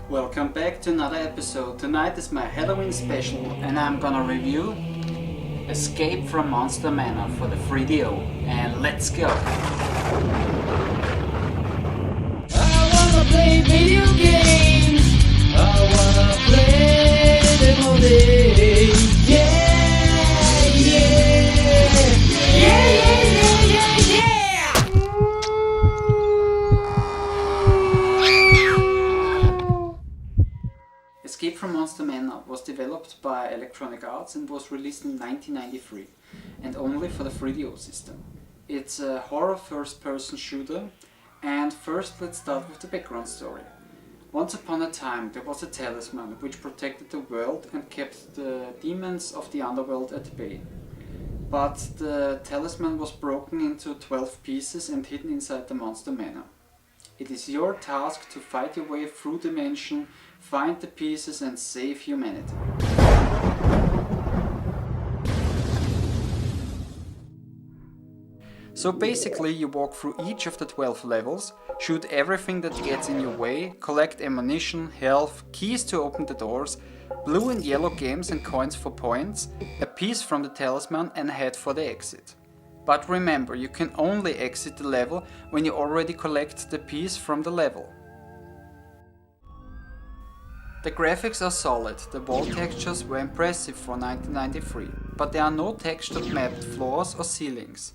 Welcome back to another episode. Tonight is my Halloween special and I'm gonna review Escape from Monster Manor for the 3DO. And let's go! I wanna play video games. I wanna play them all day. Yeah, yeah, yeah, yeah, yeah, yeah, yeah. Escape from Monster Manor was developed by Electronic Arts and was released in 1993 and only for the 3DO system. It's a horror first-person shooter, and first let's start with the background story. Once upon a time there was a talisman which protected the world and kept the demons of the underworld at bay. But the talisman was broken into 12 pieces and hidden inside the Monster Manor. It is your task to fight your way through dimension, find the pieces and save humanity. So basically you walk through each of the 12 levels, shoot everything that gets in your way, collect ammunition, health, keys to open the doors, blue and yellow gems and coins for points, a piece from the talisman and head for the exit. But remember, you can only exit the level when you already collect the piece from the level. The graphics are solid, the wall textures were impressive for 1993, but there are no textured mapped floors or ceilings.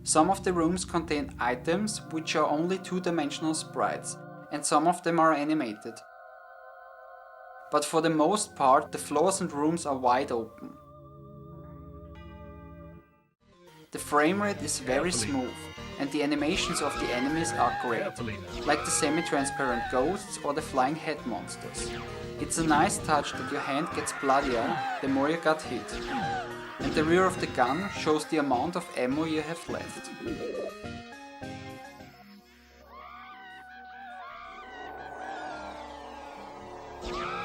Some of the rooms contain items which are only two-dimensional sprites, and some of them are animated. But for the most part, the floors and rooms are wide open. The frame rate is very smooth, and the animations of the enemies are great, like the semi-transparent ghosts or the flying head monsters. It's a nice touch that your hand gets bloodier the more you got hit. And the rear of the gun shows the amount of ammo you have left.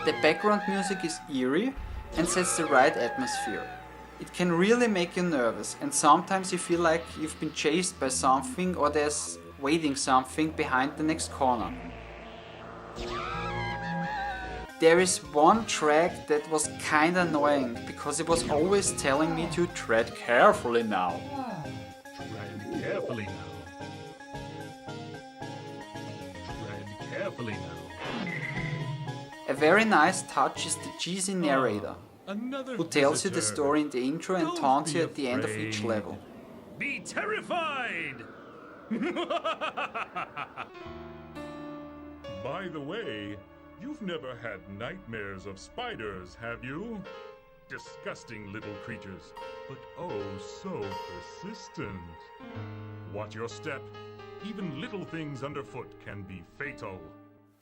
The background music is eerie and sets the right atmosphere. It can really make you nervous, and sometimes you feel like you've been chased by something or there's waiting something behind the next corner. There is one track that was kinda annoying, because it was always telling me to tread carefully now. Tread carefully now. Tread carefully now. A very nice touch is the cheesy narrator, Another who tells you the visitor. story in the intro and Don't taunts be you at the end of afraid. each level. Be terrified! By the way, you've never had nightmares of spiders, have you? Disgusting little creatures, but oh so persistent. Watch your step. Even little things underfoot can be fatal.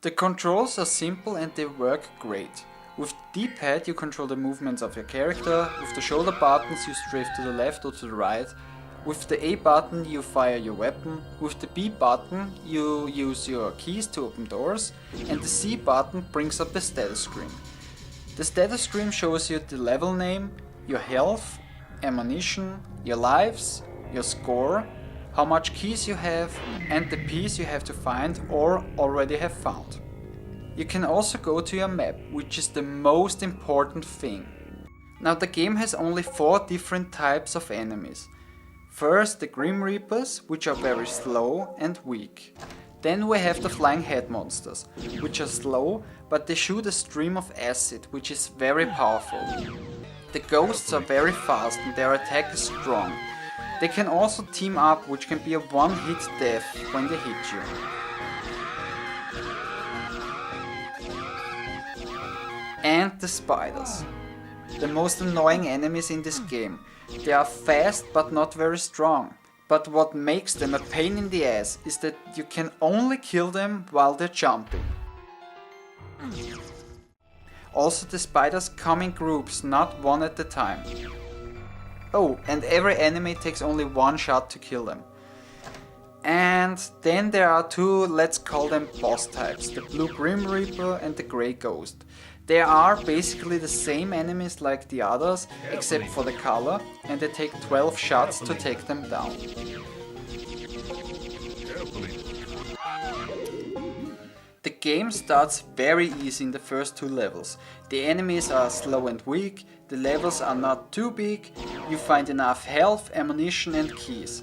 The controls are simple and they work great. With the D-pad you control the movements of your character, with the shoulder buttons you strafe to the left or to the right, with the A button you fire your weapon, with the B button you use your keys to open doors, and the C button brings up the status screen. The status screen shows you the level name, your health, ammunition, your lives, your score, how much keys you have, and the piece you have to find or already have found. You can also go to your map, which is the most important thing. Now the game has only 4 different types of enemies. First the Grim Reapers, which are very slow and weak. Then we have the flying head monsters, which are slow, but they shoot a stream of acid, which is very powerful. The ghosts are very fast and their attack is strong. They can also team up, which can be a one-hit death when they hit you. And the spiders. The most annoying enemies in this game. They are fast but not very strong. But what makes them a pain in the ass is that you can only kill them while they're jumping. Also the spiders come in groups, not one at a time. Oh, and every enemy takes only one shot to kill them. And then there are 2, let's call them boss types, the Blue Grim Reaper and the Grey Ghost. They are basically the same enemies like the others, except for the color, and they take 12 shots to take them down. Carefully. The game starts very easy in the first 2 levels. The enemies are slow and weak, the levels are not too big, you find enough health, ammunition and keys.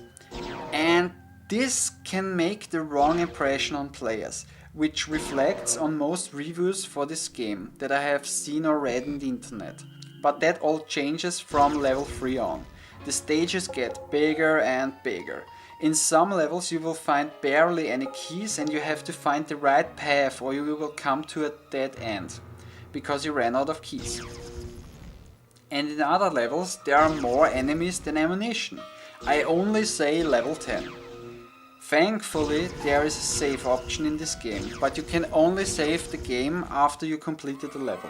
And this can make the wrong impression on players, which reflects on most reviews for this game that I have seen or read in the internet. But that all changes from level 3 on. The stages get bigger and bigger. In some levels you will find barely any keys and you have to find the right path or you will come to a dead end, because you ran out of keys. And in other levels there are more enemies than ammunition. I only say level 10. Thankfully there is a save option in this game, but you can only save the game after you completed the level.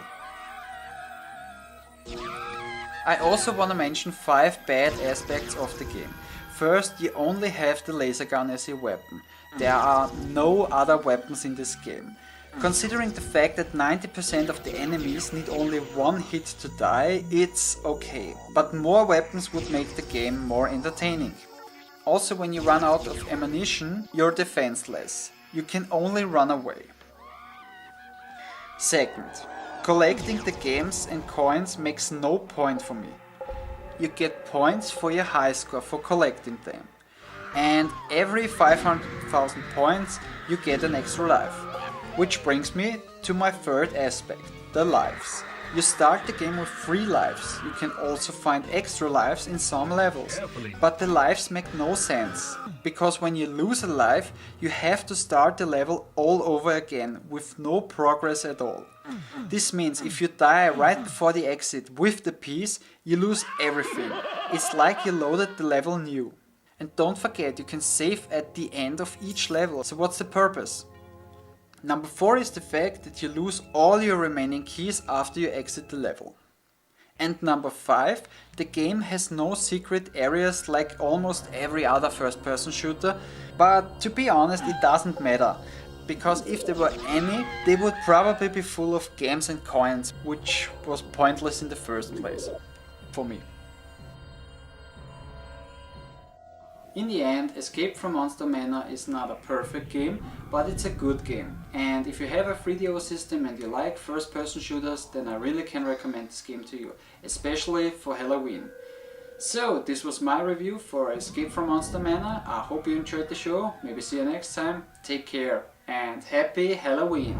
I also want to mention 5 bad aspects of the game. First, you only have the laser gun as your weapon. There are no other weapons in this game. Considering the fact that 90% of the enemies need only 1 hit to die, it's okay. But more weapons would make the game more entertaining. Also, when you run out of ammunition, you're defenseless. You can only run away. Second, collecting the gems and coins makes no point for me. You get points for your high score for collecting them. And every 500,000 points you get an extra life. Which brings me to my third aspect, the lives. You start the game with 3 lives. You can also find extra lives in some levels. But the lives make no sense. Because when you lose a life, you have to start the level all over again with no progress at all. This means if you die right before the exit with the piece, you lose everything. It's like you loaded the level new. And don't forget, you can save at the end of each level. So what's the purpose? Number 4 is the fact that you lose all your remaining keys after you exit the level. And number 5, the game has no secret areas like almost every other first-person shooter, but to be honest it doesn't matter, because if there were any, they would probably be full of gems and coins, which was pointless in the first place, for me. In the end, Escape from Monster Manor is not a perfect game, but it's a good game. And if you have a 3DO system and you like first-person shooters, then I really can recommend this game to you, especially for Halloween. So, this was my review for Escape from Monster Manor. I hope you enjoyed the show. Maybe see you next time. Take care and happy Halloween!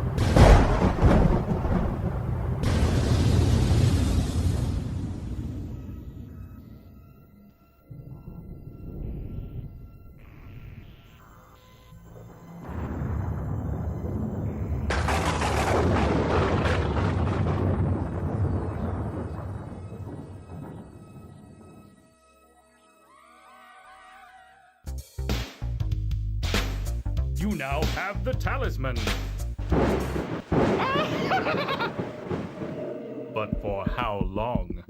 You now have the talisman. But for how long?